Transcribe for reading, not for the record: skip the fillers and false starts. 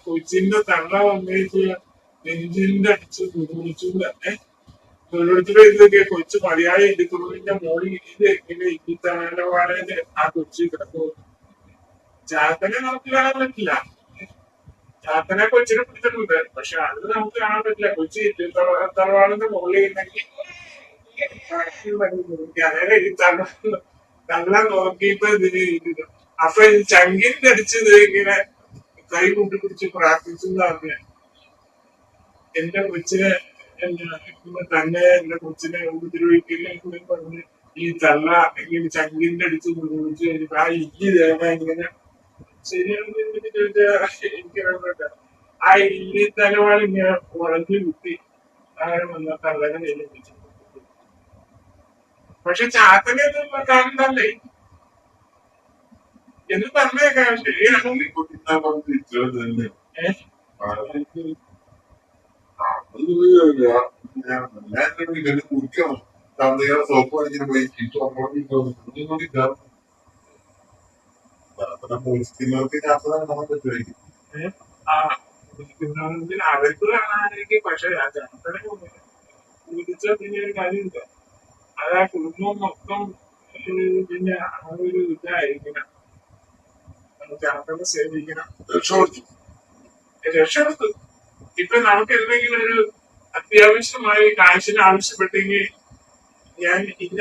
കൊച്ചിന്റെ തള്ള വന്നേച്ച് നെഞ്ചിന്റെ അടിച്ച് കുടിച്ചു തന്നെ ഓരോരുത്തരുടെ ഇതൊക്കെ കൊച്ചു മലയാളി എടുക്കുന്നതിന്റെ മോളിൽ ഇത് ഇങ്ങനെ ഈ തലവാടേന്റെ ആ കൊച്ചു കിടക്കും. ചാത്തനെ നമുക്ക് കാണാൻ പറ്റില്ല. ചാത്തനെ കൊച്ചിനെ പിടിച്ചിട്ടുണ്ട്, പക്ഷെ അത് നമുക്ക് കാണാൻ പറ്റില്ല. കൊച്ചി തറവാടിന്റെ മുകളിൽ ഉണ്ടെങ്കിൽ അതേ ഈ തള്ള നോക്കിയപ്പോ ഇതിന് ഇത് അപ്പൊ ഈ ചങ്കിന്റെ അടിച്ചത് ഇങ്ങനെ കൈ കൂട്ടിപ്പിടിച്ച് പ്രാർത്ഥിച്ചതാണ് എന്റെ കൊച്ചിനെ തന്നെ എന്റെ കൊച്ചിനെ ഉപദ്രവിക്കില്ലേ പറഞ്ഞ് ഈ തള്ള ഇങ്ങനെ ചങ്കിന്റെ അടിച്ച് വിളിച്ചു കഴിഞ്ഞപ്പോ ആ ഇല്ലി തേങ്ങ ഇങ്ങനെ ശരിയാണെന്ന് ചോദിച്ചാൽ എനിക്ക് വേണ്ട ആ ഇല്ലി തലവാൾ ഇങ്ങനെ വളഞ്ഞു കുത്തി അങ്ങനെ വന്ന തള്ളനെ കയ്യിൽ വെച്ചു. പക്ഷെ ചാത്തനെ കാണണ്ടല്ലേ എന്ന് പറഞ്ഞേക്കാം. ശരിയാണെങ്കിൽ കുടിക്കണം തന്തയുടെ സോപ്പ് അടിച്ചിട്ട് പോയി പോയിക്കുന്നവർക്ക് ചാത്തനെ കാണാൻ പറ്റുമായിരിക്കും. അവർക്ക് കാണാനായിരിക്കും. പക്ഷെ ആ ചാത്തനെ കുടിച്ചാൽ പിന്നെ ഒരു കാര്യമില്ല. അത് ആ കുടുംബം മൊത്തം പിന്നെ ആ ഒരു ഇതായിരിക്കണം. ചാത്തനെ സേവിക്കണം. രക്ഷപ്പെടുത്തു. ഇപ്പൊ നമുക്ക് എന്തെങ്കിലും ഒരു അത്യാവശ്യമായി കാശിന് ആവശ്യപ്പെട്ടെങ്കിൽ ഞാൻ ഇന്ന